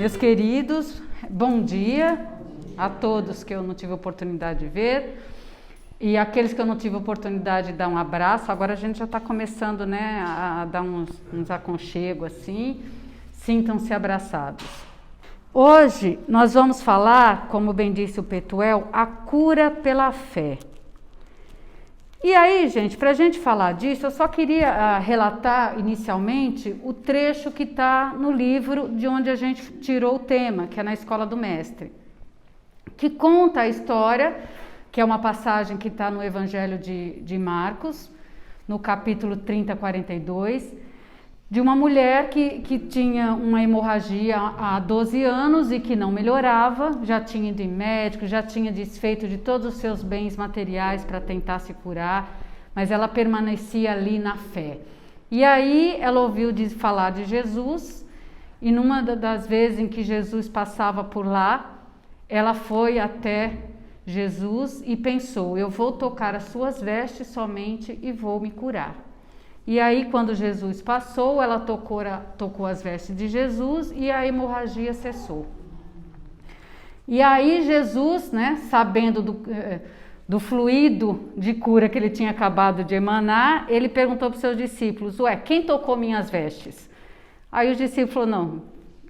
Meus queridos, bom dia a todos que eu não tive oportunidade de ver e aqueles que eu não tive oportunidade de dar um abraço. Agora a gente já está começando, né, a dar uns aconchegos assim. Sintam-se abraçados. Hoje nós vamos falar, como bem disse o Petuel, a cura pela fé. E aí, gente, para a gente falar disso, eu só queria relatar inicialmente o trecho que está no livro de onde a gente tirou o tema, que é na Escola do Mestre, que conta a história, que é uma passagem que está no Evangelho de Marcos, no capítulo 30, 42, de uma mulher que tinha uma hemorragia há 12 anos e que não melhorava, já tinha ido em médico, já tinha desfeito de todos os seus bens materiais para tentar se curar, mas ela permanecia ali na fé. E aí ela ouviu falar de Jesus e numa das vezes em que Jesus passava por lá, ela foi até Jesus e pensou: eu vou tocar as suas vestes somente e vou me curar. E aí, quando Jesus passou, ela tocou as vestes de Jesus e a hemorragia cessou. E aí Jesus, né, sabendo do fluido de cura que ele tinha acabado de emanar, ele perguntou para os seus discípulos: ué, quem tocou minhas vestes? Aí os discípulos falaram: não,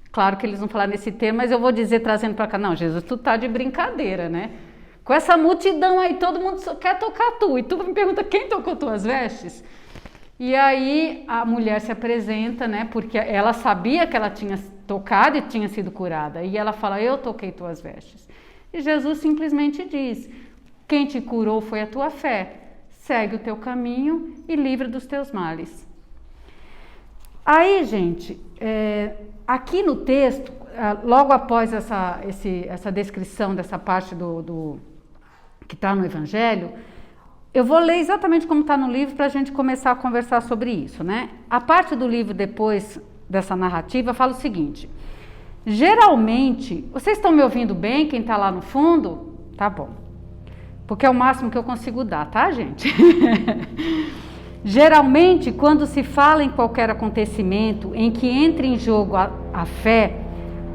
claro que eles não falaram nesse termo, mas eu vou dizer trazendo para cá: não, Jesus, tu tá de brincadeira, né? Com essa multidão aí, todo mundo só quer tocar tu, e tu me pergunta quem tocou tuas vestes? E aí a mulher se apresenta, né, porque ela sabia que ela tinha tocado e tinha sido curada. E ela fala: eu toquei tuas vestes. E Jesus simplesmente diz: quem te curou foi a tua fé. Segue o teu caminho e livre dos teus males. Aí, gente, aqui no texto, logo após essa descrição dessa parte que está no Evangelho, eu vou ler exatamente como está no livro para a gente começar a conversar sobre isso, né? A parte do livro depois dessa narrativa fala o seguinte: geralmente, vocês estão me ouvindo bem, quem está lá no fundo? Tá bom, porque é o máximo que eu consigo dar, tá, gente? Geralmente, quando se fala em qualquer acontecimento em que entre em jogo a fé,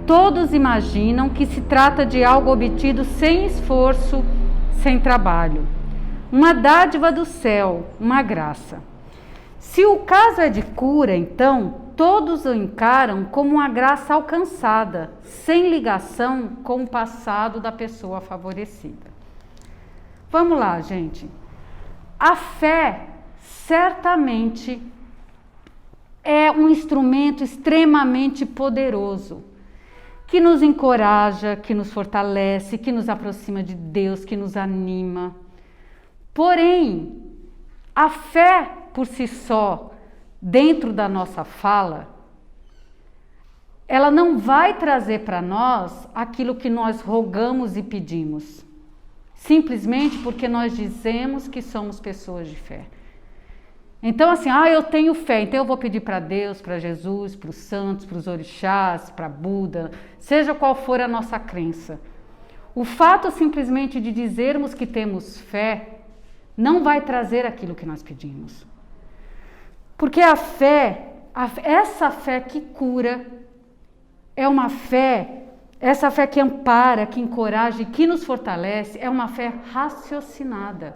todos imaginam que se trata de algo obtido sem esforço, sem trabalho. Uma dádiva do céu, uma graça. Se o caso é de cura, então, todos o encaram como uma graça alcançada, sem ligação com o passado da pessoa favorecida. Vamos lá, gente. A fé, certamente, é um instrumento extremamente poderoso, que nos encoraja, que nos fortalece, que nos aproxima de Deus, que nos anima. Porém, a fé por si só, dentro da nossa fala, ela não vai trazer para nós aquilo que nós rogamos e pedimos, simplesmente porque nós dizemos que somos pessoas de fé. Então assim, eu tenho fé, então eu vou pedir para Deus, para Jesus, para os santos, para os orixás, para Buda, seja qual for a nossa crença. O fato simplesmente de dizermos que temos fé não vai trazer aquilo que nós pedimos. Porque a fé, essa fé que cura, é uma fé, essa fé que ampara, que encoraja e que nos fortalece, é uma fé raciocinada.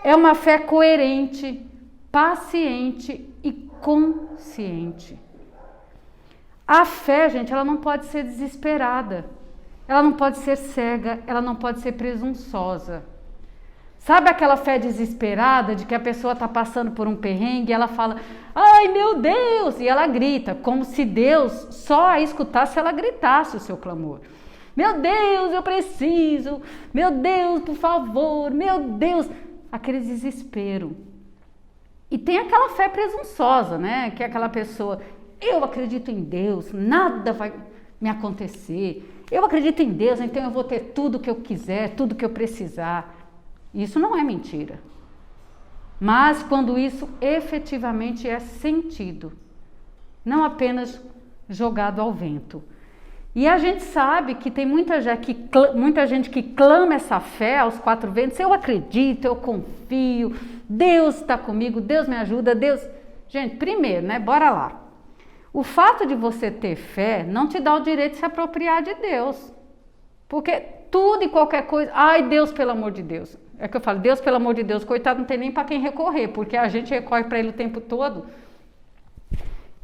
É uma fé coerente, paciente e consciente. A fé, gente, ela não pode ser desesperada, ela não pode ser cega, ela não pode ser presunçosa. Sabe aquela fé desesperada de que a pessoa está passando por um perrengue e ela fala: ai meu Deus, e ela grita, como se Deus só a escutasse se ela gritasse o seu clamor. Meu Deus, eu preciso, meu Deus, por favor, meu Deus, aquele desespero. E tem aquela fé presunçosa, né? Que é aquela pessoa: eu acredito em Deus, nada vai me acontecer, eu acredito em Deus, então eu vou ter tudo que eu quiser, tudo que eu precisar. Isso não é mentira. Mas quando isso efetivamente é sentido, não apenas jogado ao vento. E a gente sabe que tem muita gente que clama essa fé aos quatro ventos: eu acredito, eu confio, Deus está comigo, Deus me ajuda, Deus... Gente, primeiro, né? Bora lá. O fato de você ter fé não te dá o direito de se apropriar de Deus. Porque tudo e qualquer coisa... Ai, Deus, pelo amor de Deus. É que eu falo, Deus, pelo amor de Deus, coitado, não tem nem para quem recorrer, porque a gente recorre para Ele o tempo todo.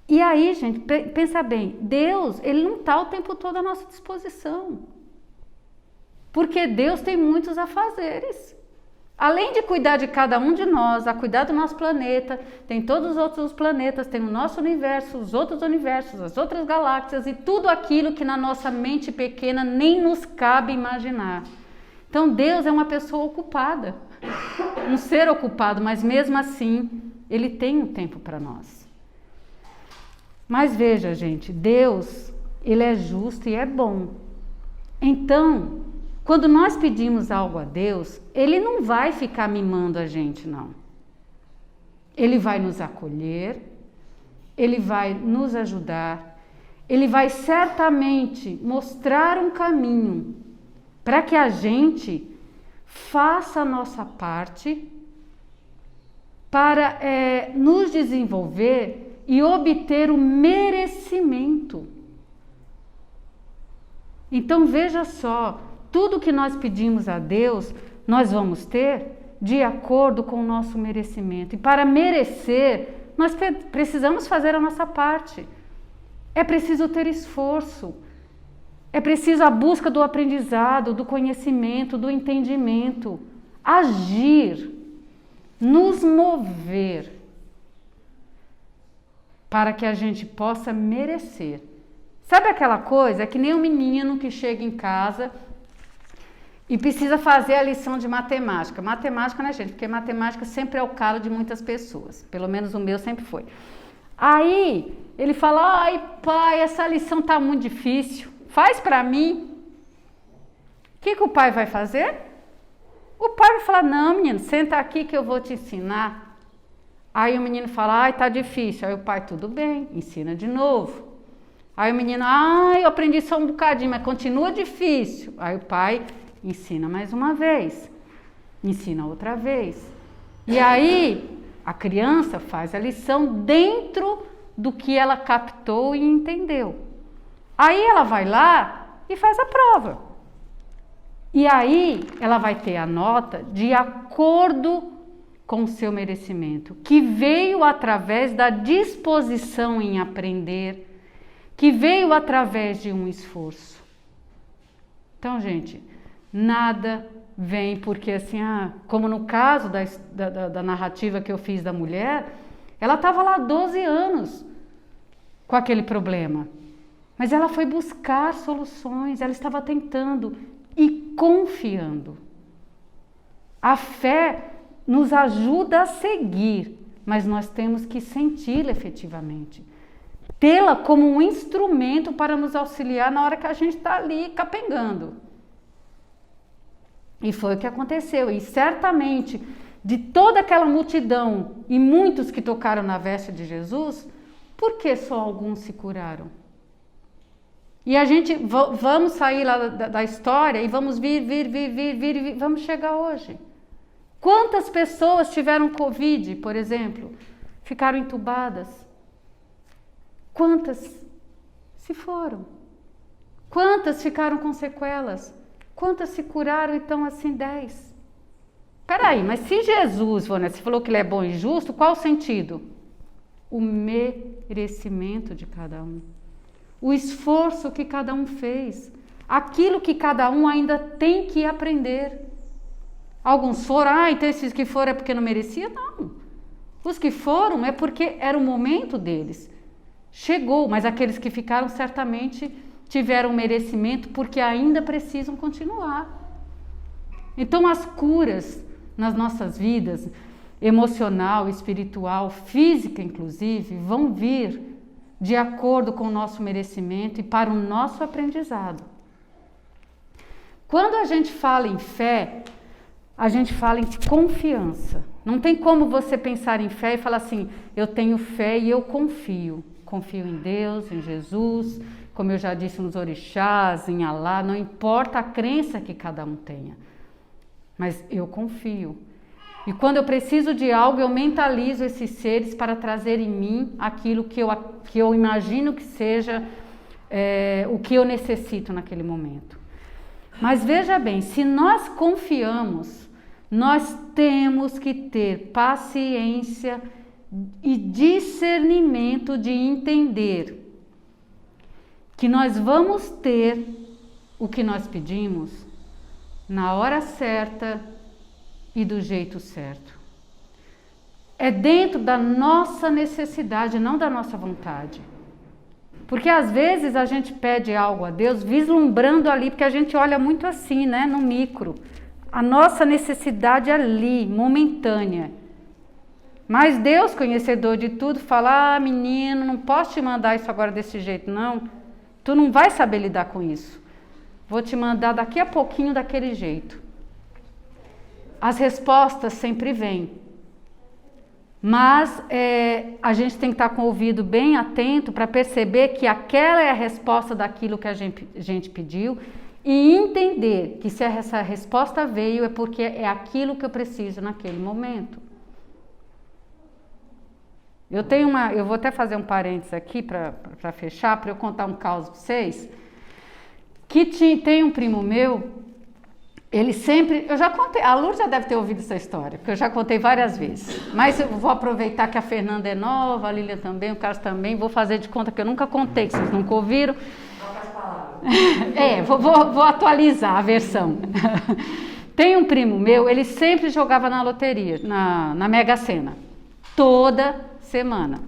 E aí, gente, pensa bem, Deus, Ele não está o tempo todo à nossa disposição. Porque Deus tem muitos afazeres. Além de cuidar de cada um de nós, a cuidar do nosso planeta, tem todos os outros planetas, tem o nosso universo, os outros universos, as outras galáxias e tudo aquilo que na nossa mente pequena nem nos cabe imaginar. Então Deus é uma pessoa ocupada, um ser ocupado, mas mesmo assim Ele tem um tempo para nós. Mas veja, gente, Deus, Ele é justo e é bom. Então, quando nós pedimos algo a Deus, Ele não vai ficar mimando a gente, não. Ele vai nos acolher, Ele vai nos ajudar, Ele vai certamente mostrar um caminho para que a gente faça a nossa parte para nos desenvolver e obter o merecimento. Então veja só, tudo que nós pedimos a Deus, nós vamos ter de acordo com o nosso merecimento. E para merecer, nós precisamos fazer a nossa parte. É preciso ter esforço. É preciso a busca do aprendizado, do conhecimento, do entendimento. Agir, nos mover, para que a gente possa merecer. Sabe aquela coisa? É que nem um menino que chega em casa e precisa fazer a lição de matemática. Matemática, né, gente? Porque matemática sempre é o calo de muitas pessoas. Pelo menos o meu sempre foi. Aí, ele fala, ai pai, essa lição tá muito difícil. Faz para mim. O que o pai vai fazer? O pai vai falar, não, menino, senta aqui que eu vou te ensinar. Aí o menino fala, ai, tá difícil. Aí o pai, tudo bem, ensina de novo. Aí o menino, ai, eu aprendi só um bocadinho, mas continua difícil. Aí o pai ensina mais uma vez, ensina outra vez. E aí a criança faz a lição dentro do que ela captou e entendeu. Aí ela vai lá e faz a prova. E aí ela vai ter a nota de acordo com o seu merecimento, que veio através da disposição em aprender, que veio através de um esforço. Então, gente, nada vem porque assim, como no caso da narrativa que eu fiz da mulher, ela estava lá 12 anos com aquele problema. Mas ela foi buscar soluções, ela estava tentando e confiando. A fé nos ajuda a seguir, mas nós temos que senti-la efetivamente. Tê-la como um instrumento para nos auxiliar na hora que a gente está ali capengando. E foi o que aconteceu. E certamente, de toda aquela multidão e muitos que tocaram na veste de Jesus, por que só alguns se curaram? E a gente, vamos sair lá da história e vamos vir, vamos chegar hoje. Quantas pessoas tiveram Covid, por exemplo, ficaram entubadas? Quantas se foram? Quantas ficaram com sequelas? Quantas se curaram e estão assim 10? Peraí, mas se Jesus, Vanessa, falou que Ele é bom e justo, qual o sentido? O merecimento de cada um. O esforço que cada um fez. Aquilo que cada um ainda tem que aprender. Alguns foram, então esses que foram é porque não merecia? Não. Os que foram é porque era o momento deles. Chegou, mas aqueles que ficaram certamente tiveram merecimento porque ainda precisam continuar. Então as curas nas nossas vidas, emocional, espiritual, física inclusive, vão vir de acordo com o nosso merecimento e para o nosso aprendizado. Quando a gente fala em fé, a gente fala em confiança. Não tem como você pensar em fé e falar assim, eu tenho fé e eu confio. Confio em Deus, em Jesus, como eu já disse, nos orixás, em Alá, não importa a crença que cada um tenha. Mas eu confio. E quando eu preciso de algo, eu mentalizo esses seres para trazer em mim aquilo que eu imagino que seja o que eu necessito naquele momento. Mas veja bem, se nós confiamos, nós temos que ter paciência e discernimento de entender que nós vamos ter o que nós pedimos na hora certa e do jeito certo. É dentro da nossa necessidade, não da nossa vontade. Porque às vezes a gente pede algo a Deus vislumbrando ali, porque a gente olha muito assim, né, no micro. A nossa necessidade ali, momentânea. Mas Deus, conhecedor de tudo, fala: menino, não posso te mandar isso agora desse jeito, não. Tu não vai saber lidar com isso. Vou te mandar daqui a pouquinho daquele jeito. As respostas sempre vêm. Mas a gente tem que estar com o ouvido bem atento para perceber que aquela é a resposta daquilo que a gente pediu e entender que se essa resposta veio é porque é aquilo que eu preciso naquele momento. Eu vou até fazer um parênteses aqui para fechar, para eu contar um caso para vocês, que tem um primo meu. Ele sempre, eu já contei, a Lourdes já deve ter ouvido essa história, porque eu já contei várias vezes. Mas eu vou aproveitar que a Fernanda é nova, a Lília também, o Carlos também, vou fazer de conta que eu nunca contei, que vocês nunca ouviram. Vou atualizar a versão. Tem um primo meu, ele sempre jogava na loteria, na Mega Sena, toda semana.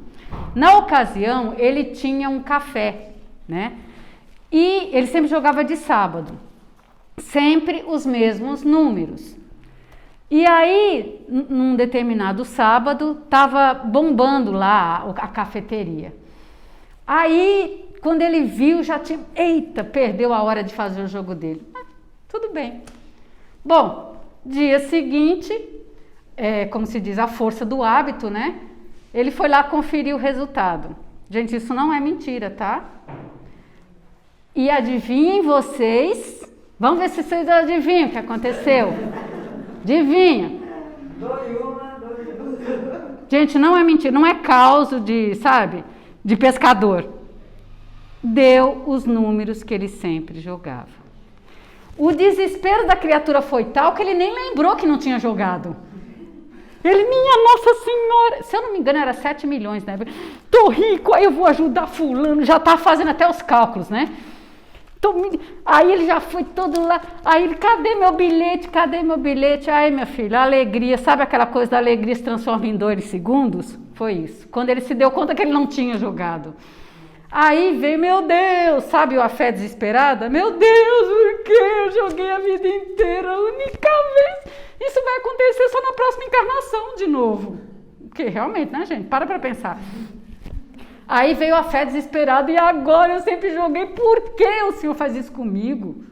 Na ocasião, ele tinha um café, né? E ele sempre jogava de sábado. Sempre os mesmos números. E aí, num determinado sábado, estava bombando lá a cafeteria. Aí, quando ele viu, já tinha... Eita, perdeu a hora de fazer o jogo dele. Tudo bem. Bom, dia seguinte, como se diz, a força do hábito, né? Ele foi lá conferir o resultado. Gente, isso não é mentira, tá? E adivinhem vocês... Vamos ver se vocês adivinham o que aconteceu. Adivinha? Gente, não é mentira, não é caos de pescador. Deu os números que ele sempre jogava. O desespero da criatura foi tal que ele nem lembrou que não tinha jogado. Ele, minha Nossa Senhora, se eu não me engano era 7 milhões, né? Tô rico, aí eu vou ajudar fulano, já tá fazendo até os cálculos, né? Aí ele já foi todo lá, aí ele, cadê meu bilhete? Ai, minha filha, a alegria, sabe aquela coisa da alegria se transforma em 2 segundos? Foi isso, quando ele se deu conta que ele não tinha jogado. Aí veio, meu Deus, sabe a fé desesperada? Meu Deus, por que eu joguei a vida inteira, a única vez? Isso vai acontecer só na próxima encarnação de novo. Porque realmente, né, gente? Para pensar. Aí veio a fé desesperada, e agora eu sempre joguei, por que o Senhor faz isso comigo?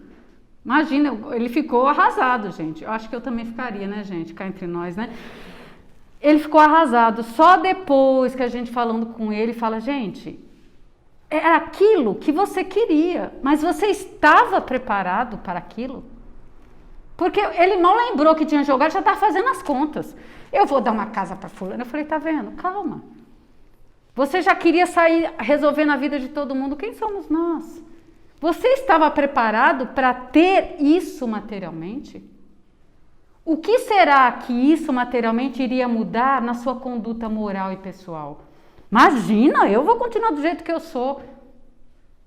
Imagina, ele ficou arrasado, gente. Eu acho que eu também ficaria, né, gente, cá entre nós, né? Ele ficou arrasado. Só depois que a gente falando com ele, fala, gente, era aquilo que você queria, mas você estava preparado para aquilo? Porque ele mal lembrou que tinha jogado, já estava fazendo as contas. Eu vou dar uma casa para fulano. Eu falei, tá vendo? Calma. Você já queria sair resolvendo a vida de todo mundo. Quem somos nós? Você estava preparado para ter isso materialmente? O que será que isso materialmente iria mudar na sua conduta moral e pessoal? Imagina, eu vou continuar do jeito que eu sou.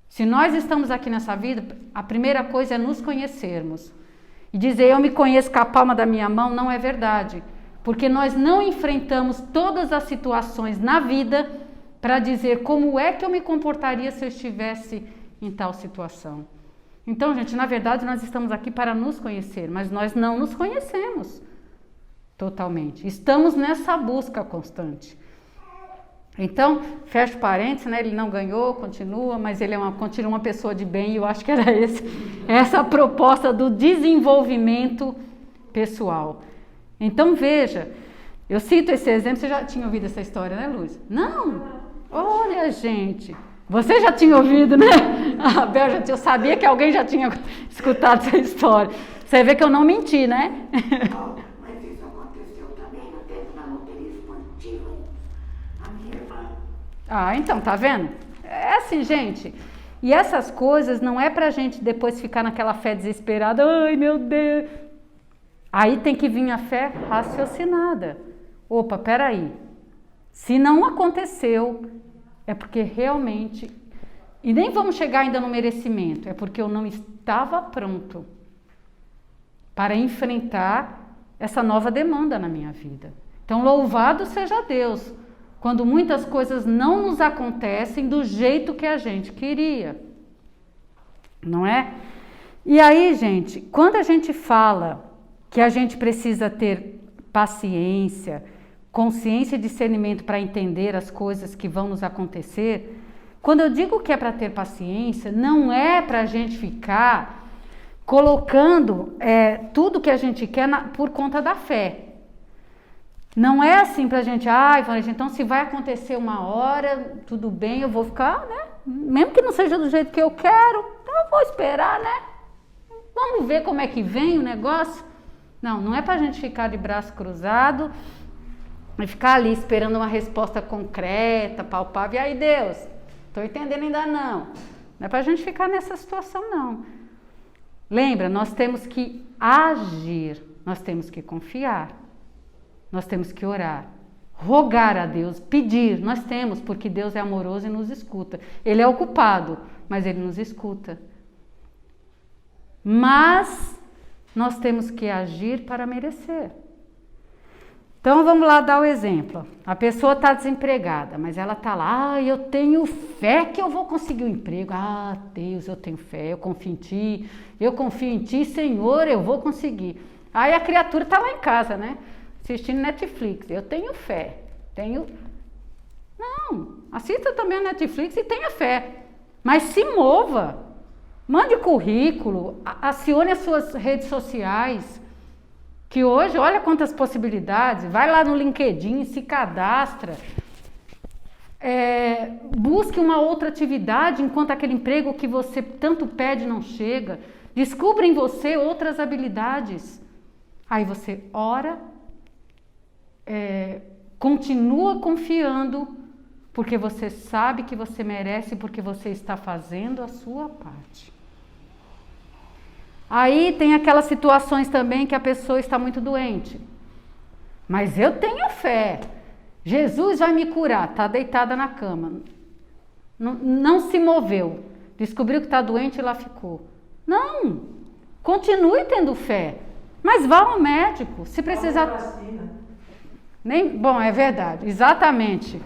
Se nós estamos aqui nessa vida, a primeira coisa é nos conhecermos. E dizer, eu me conheço com a palma da minha mão, não é verdade. Porque nós não enfrentamos todas as situações na vida para dizer como é que eu me comportaria se eu estivesse em tal situação. Então, gente, na verdade nós estamos aqui para nos conhecer, mas nós não nos conhecemos totalmente. Estamos nessa busca constante. Então, fecha parênteses, né? Ele não ganhou, continua, mas ele continua uma pessoa de bem, e eu acho que era essa a proposta do desenvolvimento pessoal. Então, veja, eu cito esse exemplo, você já tinha ouvido essa história, né, Luz? Não! Olha, gente, você já tinha ouvido, né? A Bel eu sabia que alguém já tinha escutado essa história. Você vê que eu não menti, né? Mas isso aconteceu também Ah, então, tá vendo? É assim, gente. E essas coisas não é pra gente depois ficar naquela fé desesperada. Ai, meu Deus. Aí tem que vir a fé raciocinada. Opa, peraí. Se não aconteceu, é porque realmente... E nem vamos chegar ainda no merecimento. É porque eu não estava pronto para enfrentar essa nova demanda na minha vida. Então, louvado seja Deus, quando muitas coisas não nos acontecem do jeito que a gente queria. Não é? E aí, gente, quando a gente fala que a gente precisa ter paciência, consciência e discernimento para entender as coisas que vão nos acontecer, quando eu digo que é para ter paciência, não é para a gente ficar colocando tudo que a gente quer por conta da fé. Não é assim para a gente, então se vai acontecer uma hora, tudo bem, eu vou ficar, né? Mesmo que não seja do jeito que eu quero, então eu vou esperar, né? Vamos ver como é que vem o negócio. Não é para a gente ficar de braço cruzado e ficar ali esperando uma resposta concreta, palpável. E aí, Deus, estou entendendo ainda não. Não é para a gente ficar nessa situação, não. Lembra, nós temos que agir, nós temos que confiar, nós temos que orar, rogar a Deus, pedir, nós temos, porque Deus é amoroso e nos escuta. Ele é o culpado, mas Ele nos escuta. Mas nós temos que agir para merecer. Então vamos lá dar o exemplo. A pessoa está desempregada, mas ela está lá, eu tenho fé que eu vou conseguir um emprego. Deus, eu tenho fé, eu confio em Ti, Senhor, eu vou conseguir. Aí a criatura está lá em casa, né? Assistindo Netflix. Eu tenho fé, Não, assista também a Netflix e tenha fé. Mas se mova. Mande currículo, acione as suas redes sociais, que hoje, olha quantas possibilidades, vai lá no LinkedIn, se cadastra, busque uma outra atividade enquanto aquele emprego que você tanto pede não chega, descubra em você outras habilidades. Aí você ora, continua confiando, porque você sabe que você merece, porque você está fazendo a sua parte. Aí tem aquelas situações também que a pessoa está muito doente. Mas eu tenho fé. Jesus vai me curar. Está deitada na cama. Não se moveu. Descobriu que está doente e lá ficou. Não. Continue tendo fé. Mas vá ao médico. Se precisar... Bom, é verdade. Exatamente.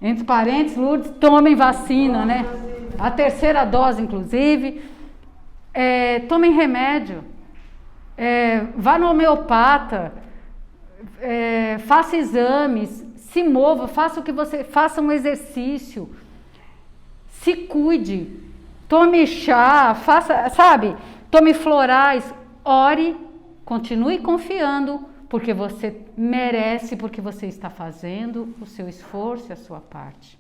Entre parênteses, Lourdes, tomem vacina, né? A terceira dose, inclusive... tomem remédio, vá no homeopata, faça exames, se mova, faça um exercício, se cuide, tome chá, tome florais, ore, continue confiando, porque você merece, porque você está fazendo o seu esforço e a sua parte.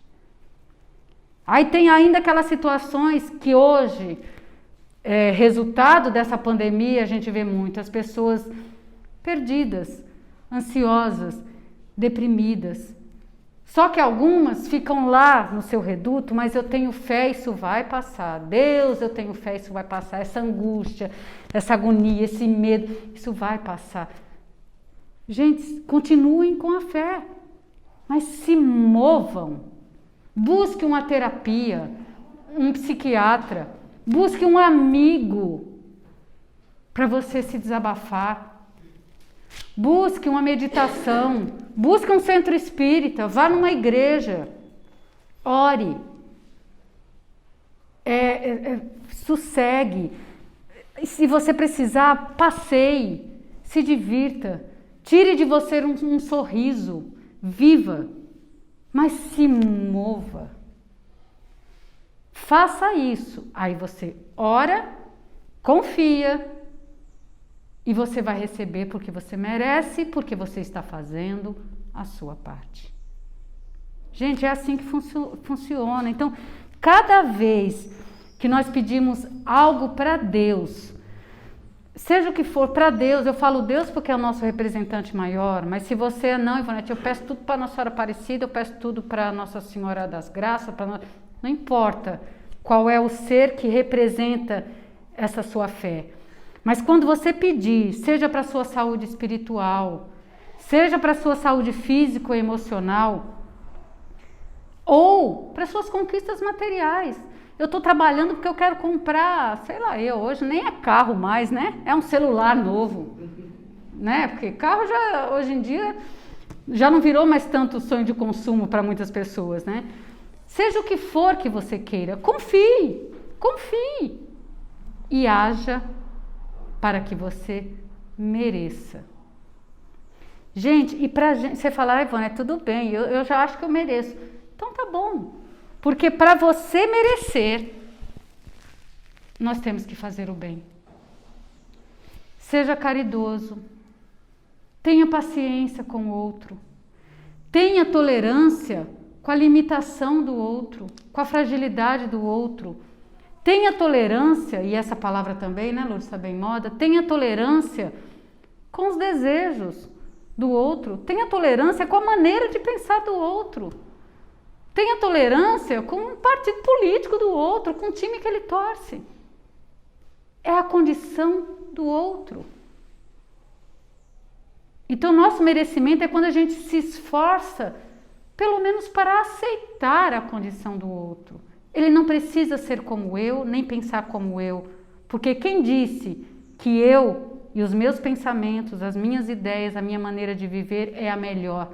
Aí tem ainda aquelas situações que hoje... resultado dessa pandemia, a gente vê muitas pessoas perdidas, ansiosas, deprimidas. Só que algumas ficam lá no seu reduto, mas eu tenho fé, isso vai passar. Deus, eu tenho fé, isso vai passar. Essa angústia, essa agonia, esse medo, isso vai passar. Gente, continuem com a fé, mas se movam. Busque uma terapia, um psiquiatra. Busque um amigo para você se desabafar. Busque uma meditação. Busque um centro espírita. Vá numa igreja. Ore. Sossegue. Se você precisar, passeie. Se divirta. Tire de você um sorriso. Viva. Mas se mova. Faça isso, aí você ora, confia e você vai receber porque você merece, porque você está fazendo a sua parte. Gente, é assim que funciona. Então, cada vez que nós pedimos algo para Deus, seja o que for, para Deus, eu falo Deus porque é o nosso representante maior, mas se você não, Ivonete, eu peço tudo para Nossa Senhora Aparecida, eu peço tudo para Nossa Senhora das Graças, não importa qual é o ser que representa essa sua fé. Mas quando você pedir, seja para a sua saúde espiritual, seja para a sua saúde física ou emocional, ou para as suas conquistas materiais. Eu estou trabalhando porque eu quero comprar, sei lá, hoje nem é carro mais, né? É um celular novo, né? Porque carro já, hoje em dia, já não virou mais tanto sonho de consumo para muitas pessoas, né? Seja o que for que você queira, confie e haja para que você mereça. Gente, e pra gente, você falar, Ivone, tudo bem, eu já acho que eu mereço. Então tá bom, porque para você merecer, nós temos que fazer o bem. Seja caridoso, tenha paciência com o outro, tenha tolerância com a limitação do outro, com a fragilidade do outro. Tenha tolerância, e essa palavra também, né, Lourdes, está bem em moda, tenha tolerância com os desejos do outro, tenha tolerância com a maneira de pensar do outro, tenha tolerância com um partido político do outro, com o time que ele torce. É a condição do outro. Então, nosso merecimento é quando a gente se esforça, pelo menos para aceitar a condição do outro. Ele não precisa ser como eu, nem pensar como eu, porque quem disse que eu e os meus pensamentos, as minhas ideias, a minha maneira de viver é a melhor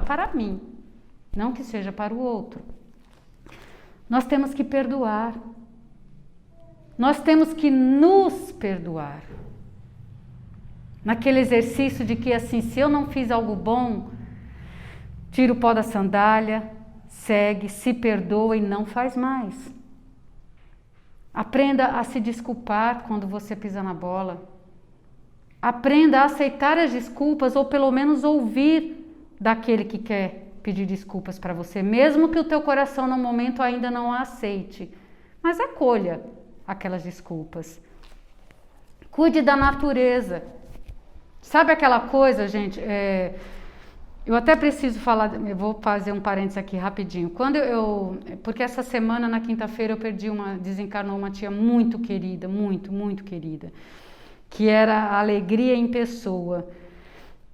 para mim, não que seja para o outro. Nós temos que perdoar, nós temos que nos perdoar. Naquele exercício de que assim, se eu não fiz algo bom, tira o pó da sandália, segue, se perdoa e não faz mais. Aprenda a se desculpar quando você pisa na bola. Aprenda a aceitar as desculpas ou pelo menos ouvir daquele que quer pedir desculpas para você, mesmo que o teu coração no momento ainda não a aceite. Mas acolha aquelas desculpas. Cuide da natureza. Sabe aquela coisa, gente, eu até preciso falar, eu vou fazer um parênteses aqui rapidinho. Porque essa semana, na quinta-feira, eu desencarnou uma tia muito querida, muito querida, que era a alegria em pessoa.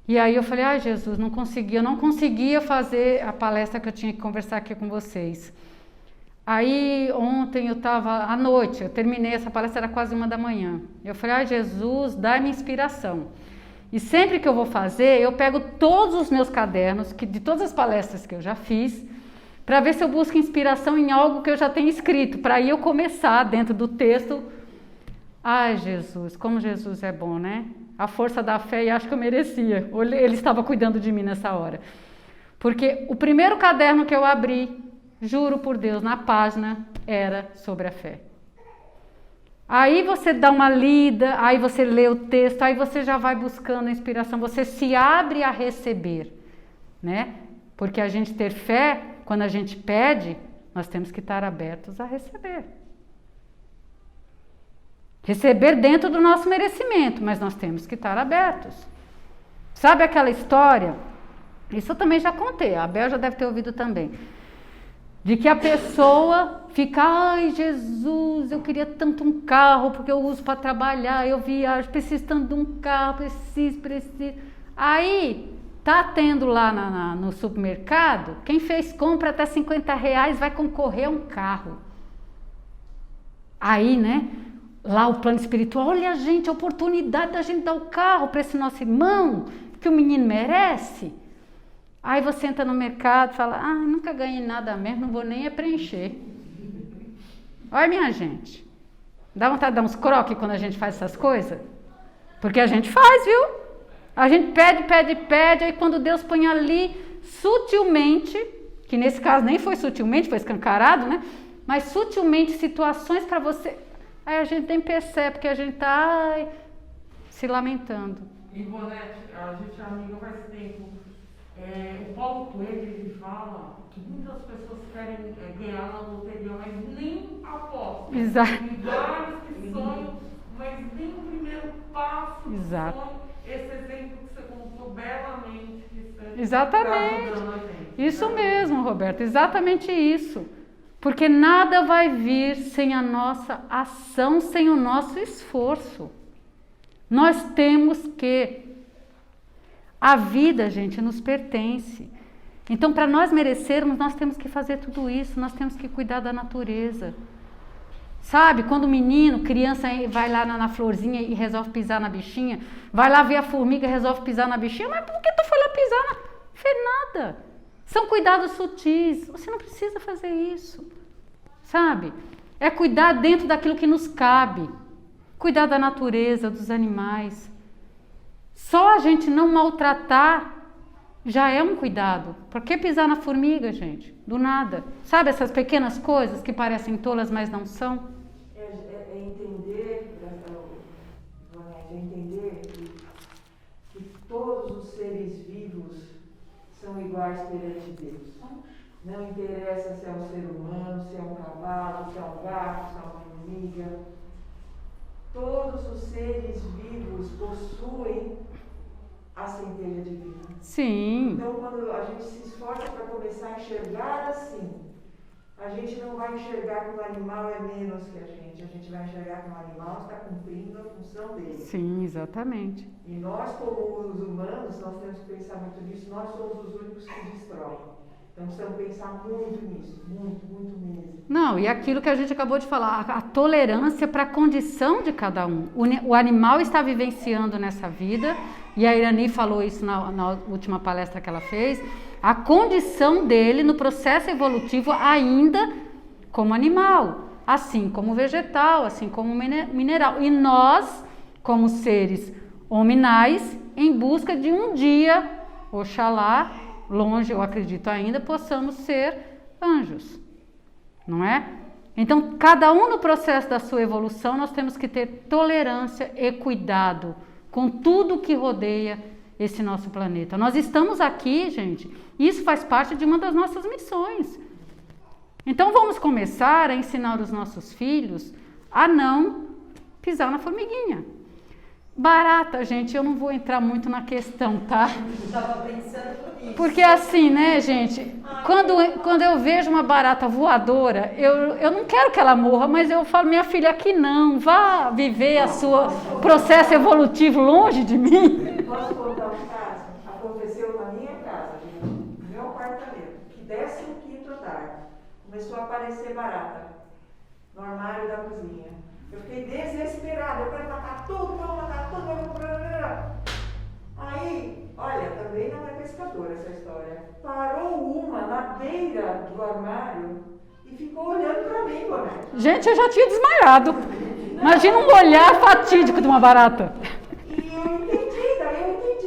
E aí eu falei, ai Jesus, eu não conseguia fazer a palestra que eu tinha que conversar aqui com vocês. Aí ontem à noite, eu terminei essa palestra, era quase 1h. Eu falei, ai Jesus, dá-me inspiração. E sempre que eu vou fazer, eu pego todos os meus cadernos, de todas as palestras que eu já fiz, para ver se eu busco inspiração em algo que eu já tenho escrito, para aí eu começar dentro do texto. Ai, Jesus, como Jesus é bom, né? A força da fé, e acho que eu merecia. Ele estava cuidando de mim nessa hora. Porque o primeiro caderno que eu abri, juro por Deus, na página, era sobre a fé. Aí você dá uma lida, aí você lê o texto, aí você já vai buscando a inspiração, você se abre a receber, né? Porque a gente ter fé, quando a gente pede, nós temos que estar abertos a receber. Receber dentro do nosso merecimento, mas nós temos que estar abertos. Sabe aquela história? Isso eu também já contei, a Bel já deve ter ouvido também. De que a pessoa fica, ai Jesus, eu queria tanto um carro, porque eu uso para trabalhar, eu viajo, preciso tanto de um carro, preciso. Aí, tá tendo lá no supermercado, quem fez compra até R$50 vai concorrer a um carro. Aí, né, lá o plano espiritual, olha gente, a oportunidade da gente dar o carro para esse nosso irmão, que o menino merece. Aí você entra no mercado e fala, nunca ganhei nada mesmo, não vou nem preencher. Olha minha gente, dá vontade de dar uns croques quando a gente faz essas coisas? Porque a gente faz, viu? A gente pede, aí quando Deus põe ali, sutilmente, que nesse caso nem foi sutilmente, foi escancarado, né? Mas sutilmente situações para você, aí a gente nem percebe, porque a gente está se lamentando. Ivonete, a gente é amiga faz tempo. O Paulo Coelho, ele fala que muitas pessoas querem ganhar na loteria, mas nem apostam. Exato. Tem vários que sonham, mas nem o primeiro passo. Exato. Esse exemplo que você contou belamente. Exatamente. Isso mesmo, Roberto, exatamente isso. Porque nada vai vir sem a nossa ação, sem o nosso esforço. Nós temos que. A vida, gente, nos pertence. Então, para nós merecermos, nós temos que fazer tudo isso, nós temos que cuidar da natureza. Sabe, quando o menino, criança, vai lá na florzinha e resolve pisar na bichinha, vai lá ver a formiga e resolve pisar na bichinha, mas por que tu foi lá pisar? Não fez nada. São cuidados sutis, você não precisa fazer isso. Sabe? É cuidar dentro daquilo que nos cabe. Cuidar da natureza, dos animais. Só a gente não maltratar já é um cuidado. Por que pisar na formiga, gente? Do nada. Sabe essas pequenas coisas que parecem tolas, mas não são? Entender que todos os seres vivos são iguais perante Deus. Não interessa se é um ser humano, se é um cavalo, se é um gato, se é uma formiga. Todos os seres vivos possuem a centelha divina. Sim. Então, quando a gente se esforça para começar a enxergar assim, a gente não vai enxergar que o animal é menos que a gente vai enxergar que o animal está cumprindo a função dele. Sim, exatamente. E nós, como os humanos, nós temos que pensar muito nisso, nós somos os únicos que destroem. Então precisamos pensar muito nisso, muito mesmo. Não, e aquilo que a gente acabou de falar, a tolerância para a condição de cada um. O animal está vivenciando nessa vida, e a Irani falou isso na última palestra que ela fez, a condição dele no processo evolutivo ainda como animal, assim como vegetal, assim como mineral. E nós, como seres hominais, em busca de um dia, oxalá, longe eu acredito ainda, possamos ser anjos, não é? Então, cada um no processo da sua evolução, nós temos que ter tolerância e cuidado com tudo que rodeia esse nosso planeta. Nós estamos aqui, gente, isso faz parte de uma das nossas missões. Então, vamos começar a ensinar os nossos filhos a não pisar na formiguinha. Barata, gente, eu não vou entrar muito na questão, tá? Estava pensando nisso. Porque assim, né, gente, quando eu vejo uma barata voadora, eu não quero que ela morra, mas eu falo, minha filha, aqui não, vá viver a sua processo evolutivo longe de mim. Posso contar um caso? Aconteceu na minha casa, no meu apartamento, que 15º andar, começou a aparecer barata no armário da cozinha. Eu fiquei desesperada, eu quero matar tudo, vamos matar tudo, vamos... Aí, olha, também não é pescadora essa história. Parou uma na beira do armário e ficou olhando para mim, Bonete. Gente, eu já tinha desmaiado. Imagina um olhar fatídico de uma barata. E eu entendi,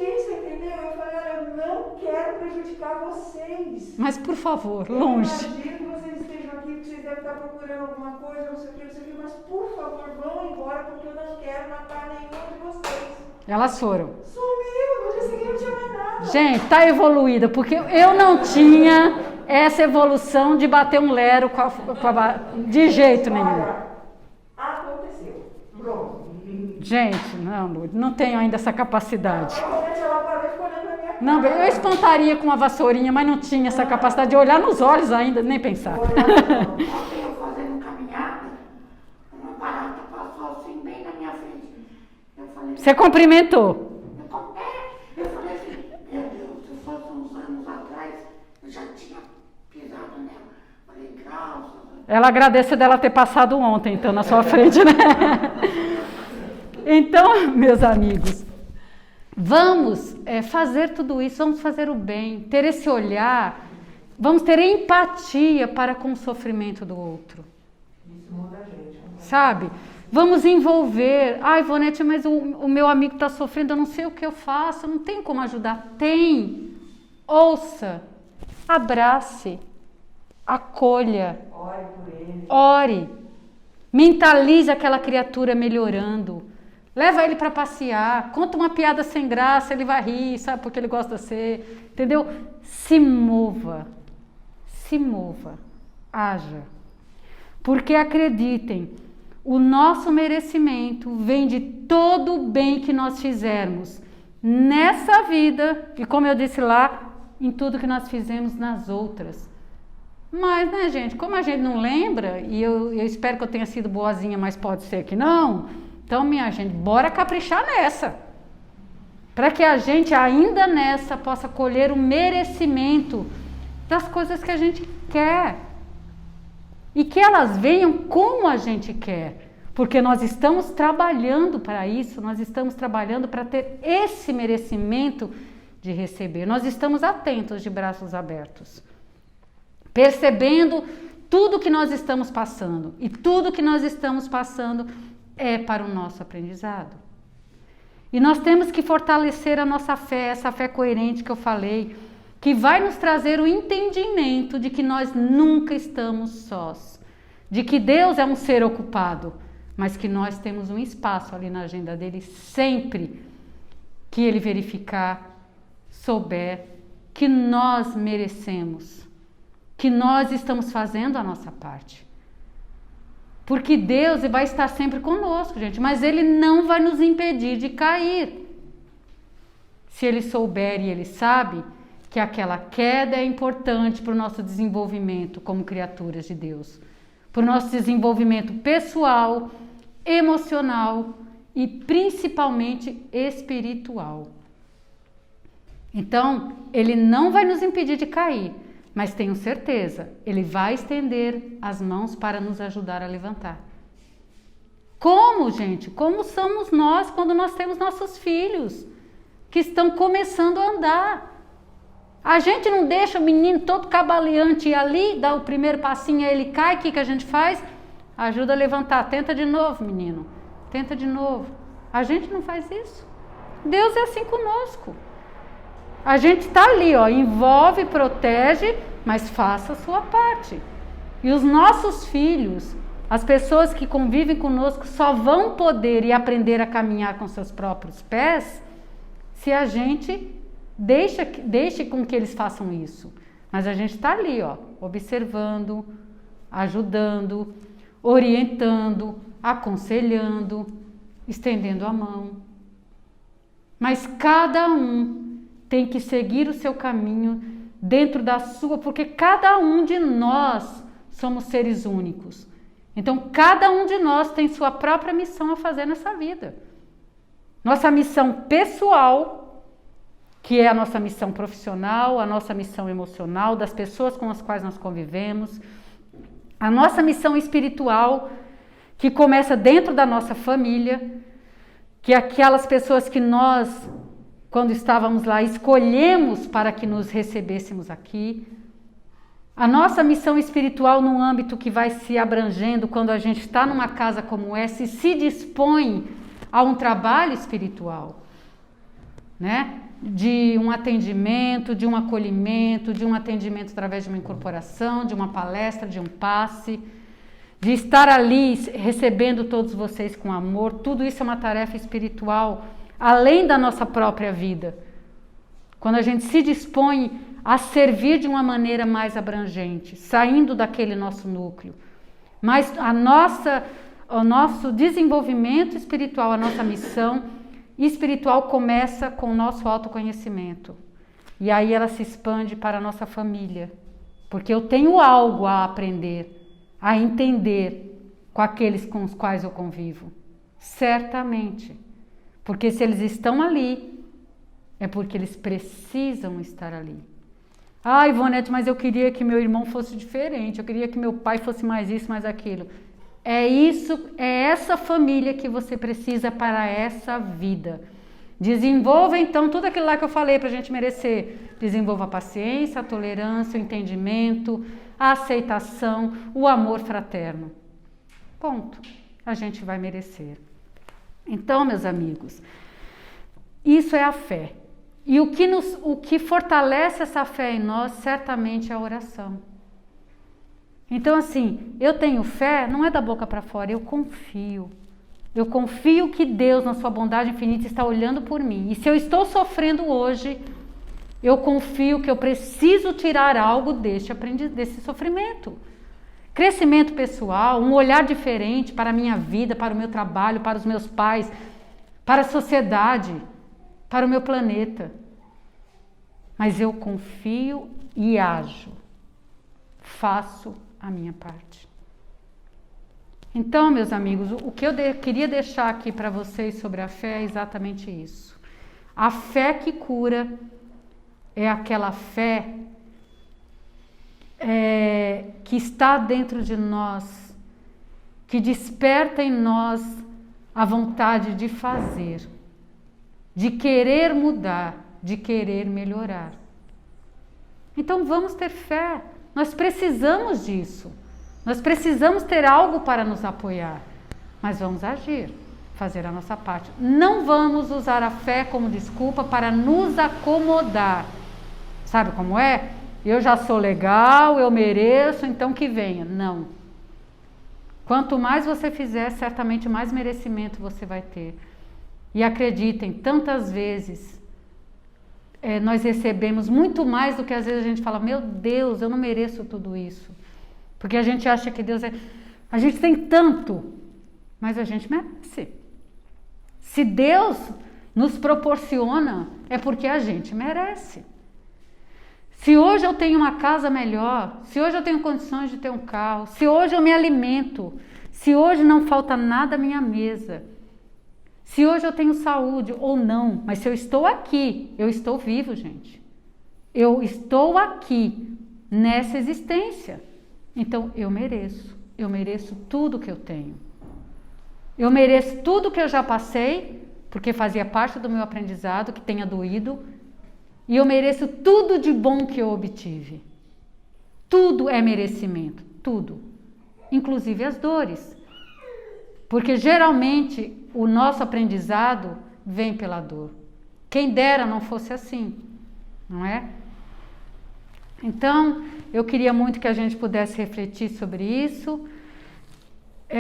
você entendeu? Eu falei, olha, eu não quero prejudicar vocês. Mas, por favor, longe. Eu imagino que vocês estejam aqui, que vocês devem estar procurando alguma coisa, não sei o que, mas por favor, vão embora, porque eu não quero matar nenhum de vocês. Elas foram. Sumiu, no dia seguinte não tinha mais nada. Gente, tá evoluída, porque eu não tinha essa evolução de bater um lero de jeito nenhum. Olha, aconteceu. Pronto. Gente, não tenho ainda essa capacidade. Ela parou e ficou olhando pra minha cara. Não, eu espantaria com uma vassourinha, mas não tinha essa capacidade de olhar nos olhos ainda, nem pensar. Eu fazendo caminhada, uma barata passou assim bem na minha frente. Eu falei, Você cumprimentou. eu falei assim, meu Deus, se fosse uns anos atrás, eu já tinha pisado nela. Falei, graças a Deus. Ela agradece dela ter passado ontem, então, na sua frente, né? Então, meus amigos, vamos fazer tudo isso, vamos fazer o bem, ter esse olhar, vamos ter empatia para com o sofrimento do outro. Isso muda a gente. Sabe? Vamos envolver. Ai, Ivonete, mas o meu amigo está sofrendo, eu não sei o que eu faço, eu não tenho como ajudar. Tem. Ouça, abrace, acolha, Ore por ele. ore, mentalize aquela criatura melhorando. Leva ele para passear, conta uma piada sem graça, ele vai rir, sabe, porque ele gosta de ser, entendeu? Se mova, haja. Porque acreditem, o nosso merecimento vem de todo o bem que nós fizermos nessa vida e, como eu disse lá, em tudo que nós fizemos nas outras. Mas, né, gente, como a gente não lembra, e eu espero que eu tenha sido boazinha, mas pode ser que não, então, minha gente, bora caprichar nessa. Para que a gente, ainda nessa, possa colher o merecimento das coisas que a gente quer. E que elas venham como a gente quer. Porque nós estamos trabalhando para isso, nós estamos trabalhando para ter esse merecimento de receber. Nós estamos atentos, de braços abertos, percebendo tudo que nós estamos passando. E tudo que nós estamos passando é para o nosso aprendizado. E nós temos que fortalecer a nossa fé, essa fé coerente que eu falei, que vai nos trazer o entendimento de que nós nunca estamos sós, de que Deus é um ser ocupado, mas que nós temos um espaço ali na agenda dele sempre que ele verificar, souber que nós merecemos, que nós estamos fazendo a nossa parte. Porque Deus vai estar sempre conosco, gente, mas ele não vai nos impedir de cair. Se ele souber e ele sabe que aquela queda é importante para o nosso desenvolvimento como criaturas de Deus, para o nosso desenvolvimento pessoal, emocional e principalmente espiritual. Então, ele não vai nos impedir de cair, mas tenho certeza, ele vai estender as mãos para nos ajudar a levantar. Como, gente? Como somos nós quando nós temos nossos filhos que estão começando a andar? A gente não deixa o menino todo cabaleante ir ali, dá o primeiro passinho, aí ele cai, o que a gente faz? Ajuda a levantar, tenta de novo, menino, tenta de novo. A gente não faz isso. Deus é assim conosco. A gente está ali, ó, envolve, protege, mas faça a sua parte. E os nossos filhos, as pessoas que convivem conosco, só vão poder e aprender a caminhar com seus próprios pés se a gente deixe com que eles façam isso. Mas a gente está ali, ó, observando, ajudando, orientando, aconselhando, estendendo a mão. Mas cada um tem que seguir o seu caminho dentro da sua, porque cada um de nós somos seres únicos. Então, cada um de nós tem sua própria missão a fazer nessa vida. Nossa missão pessoal, que é a nossa missão profissional, a nossa missão emocional, das pessoas com as quais nós convivemos, a nossa missão espiritual, que começa dentro da nossa família, que é aquelas pessoas que nós, quando estávamos lá, escolhemos para que nos recebêssemos aqui. A nossa missão espiritual no âmbito que vai se abrangendo quando a gente está numa casa como essa e se dispõe a um trabalho espiritual, né? De um atendimento, de um acolhimento, de um atendimento através de uma incorporação, de uma palestra, de um passe, de estar ali recebendo todos vocês com amor. Tudo isso é uma tarefa espiritual, além da nossa própria vida. Quando a gente se dispõe a servir de uma maneira mais abrangente, saindo daquele nosso núcleo. Mas o nosso desenvolvimento espiritual, a nossa missão espiritual começa com o nosso autoconhecimento. E aí ela se expande para a nossa família. Porque eu tenho algo a aprender, a entender com aqueles com os quais eu convivo. Certamente. Porque se eles estão ali, é porque eles precisam estar ali. Ah, Ivonete, mas eu queria que meu irmão fosse diferente, eu queria que meu pai fosse mais isso, mais aquilo. É isso, é essa família que você precisa para essa vida. Desenvolva então tudo aquilo lá que eu falei para a gente merecer. Desenvolva a paciência, a tolerância, o entendimento, a aceitação, o amor fraterno. Ponto. A gente vai merecer. Então, meus amigos, isso é a fé. E o que fortalece essa fé em nós, certamente, é a oração. Então, assim, eu tenho fé, não é da boca para fora, eu confio. Eu confio que Deus, na sua bondade infinita, está olhando por mim. E se eu estou sofrendo hoje, eu confio que eu preciso tirar algo desse sofrimento. Crescimento pessoal, um olhar diferente para a minha vida, para o meu trabalho, para os meus pais, para a sociedade, para o meu planeta. Mas eu confio e ajo. Faço a minha parte. Então, meus amigos, o que eu queria deixar aqui para vocês sobre a fé é exatamente isso. A fé que cura é aquela fé que está dentro de nós, que desperta em nós a vontade de fazer, de querer mudar, de querer melhorar. Então vamos ter fé, nós precisamos disso, nós precisamos ter algo para nos apoiar, mas vamos agir, fazer a nossa parte. Não vamos usar a fé como desculpa para nos acomodar. Sabe como é? Eu já sou legal, eu mereço, então que venha. Não. Quanto mais você fizer, certamente mais merecimento você vai ter. E acreditem, tantas vezes nós recebemos muito mais do que às vezes a gente fala, meu Deus, eu não mereço tudo isso. Porque a gente acha que Deus a gente tem tanto, mas a gente merece. Se Deus nos proporciona, é porque a gente merece. Se hoje eu tenho uma casa melhor, se hoje eu tenho condições de ter um carro, se hoje eu me alimento, se hoje não falta nada à minha mesa, se hoje eu tenho saúde ou não, mas se eu estou aqui, eu estou vivo, gente. Eu estou aqui nessa existência. Então eu mereço tudo que eu tenho. Eu mereço tudo que eu já passei, porque fazia parte do meu aprendizado, que tenha doído. E eu mereço tudo de bom que eu obtive. Tudo é merecimento, tudo. Inclusive as dores. Porque geralmente o nosso aprendizado vem pela dor. Quem dera não fosse assim, não é? Então, eu queria muito que a gente pudesse refletir sobre isso,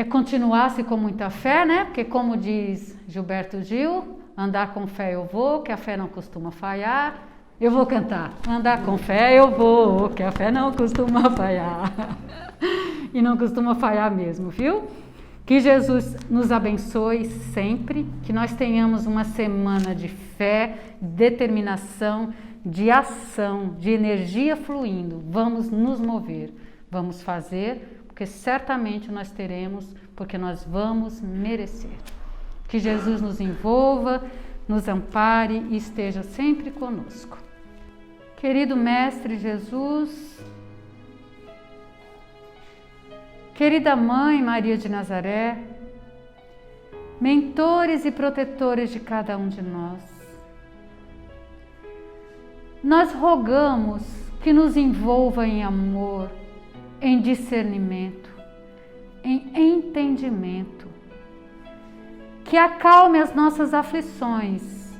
continuasse com muita fé, né? Porque como diz Gilberto Gil, andar com fé eu vou, que a fé não costuma falhar. Eu vou cantar, andar com fé eu vou, que a fé não costuma falhar. E não costuma falhar mesmo, viu? Que Jesus nos abençoe sempre, que nós tenhamos uma semana de fé, determinação, de ação, de energia fluindo. Vamos nos mover, vamos fazer, porque certamente nós teremos, porque nós vamos merecer. Que Jesus nos envolva, nos ampare e esteja sempre conosco. Querido Mestre Jesus, querida Mãe Maria de Nazaré, mentores e protetores de cada um de nós rogamos que nos envolva em amor, em discernimento, em entendimento, que acalme as nossas aflições,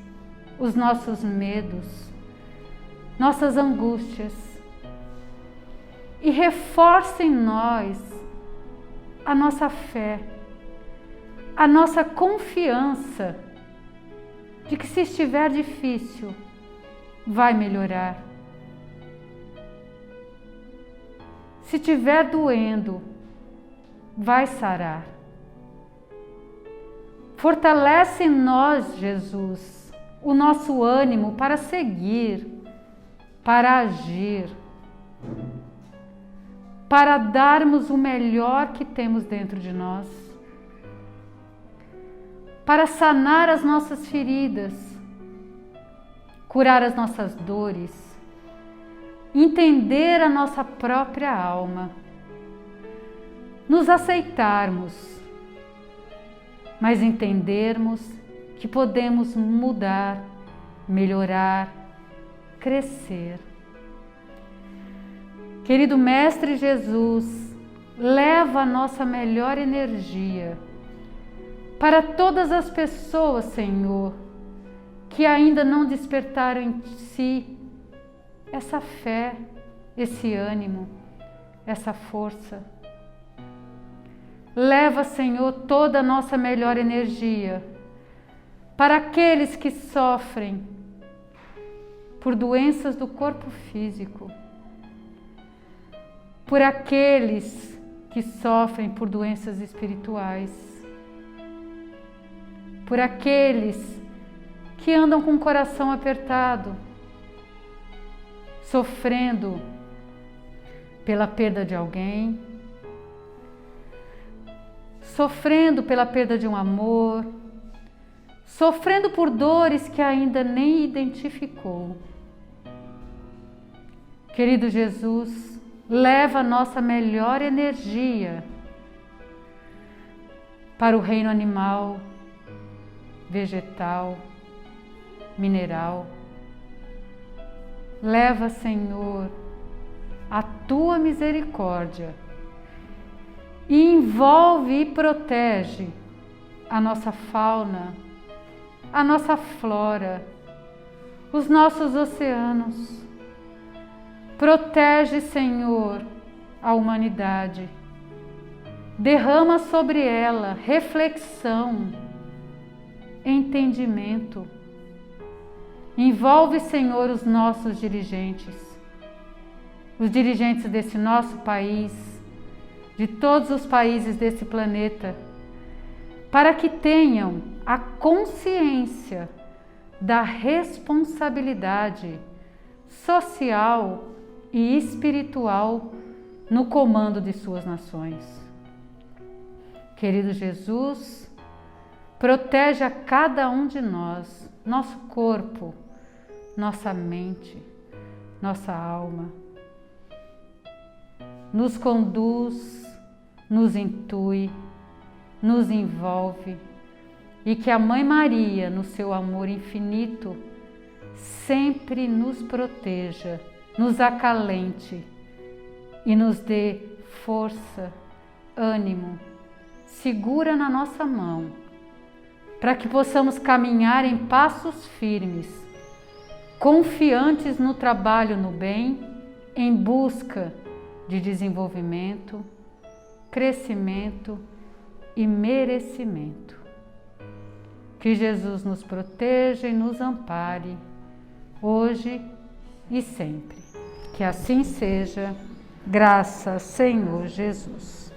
os nossos medos, nossas angústias e reforce em nós a nossa fé, a nossa confiança de que se estiver difícil, vai melhorar. Se estiver doendo, vai sarar. Fortalece em nós, Jesus, o nosso ânimo para seguir, para agir, para darmos o melhor que temos dentro de nós, para sanar as nossas feridas, curar as nossas dores, entender a nossa própria alma, nos aceitarmos, mas entendermos que podemos mudar, melhorar, crescer. Querido Mestre Jesus, leva a nossa melhor energia para todas as pessoas, Senhor, que ainda não despertaram em si essa fé, esse ânimo, essa força. Leva, Senhor, toda a nossa melhor energia para aqueles que sofrem por doenças do corpo físico, por aqueles que sofrem por doenças espirituais, por aqueles que andam com o coração apertado, sofrendo pela perda de alguém, sofrendo pela perda de um amor, sofrendo por dores que ainda nem identificou. Querido Jesus, leva a nossa melhor energia para o reino animal, vegetal, mineral. Leva, Senhor, a tua misericórdia e envolve e protege a nossa fauna, a nossa flora, os nossos oceanos. Protege, Senhor, a humanidade. Derrama sobre ela reflexão, entendimento. Envolve, Senhor, os nossos dirigentes, os dirigentes desse nosso país, de todos os países desse planeta, para que tenham a consciência da responsabilidade social e espiritual no comando de suas nações. Querido Jesus, protege a cada um de nós, nosso corpo, nossa mente, nossa alma. Nos conduz, nos intui, nos envolve, e que a Mãe Maria, no seu amor infinito, sempre nos proteja, nos acalente e nos dê força, ânimo, segura na nossa mão, para que possamos caminhar em passos firmes, confiantes no trabalho no bem, em busca de desenvolvimento, crescimento e merecimento. Que Jesus nos proteja e nos ampare, hoje e sempre. Que assim seja, graças Senhor Jesus.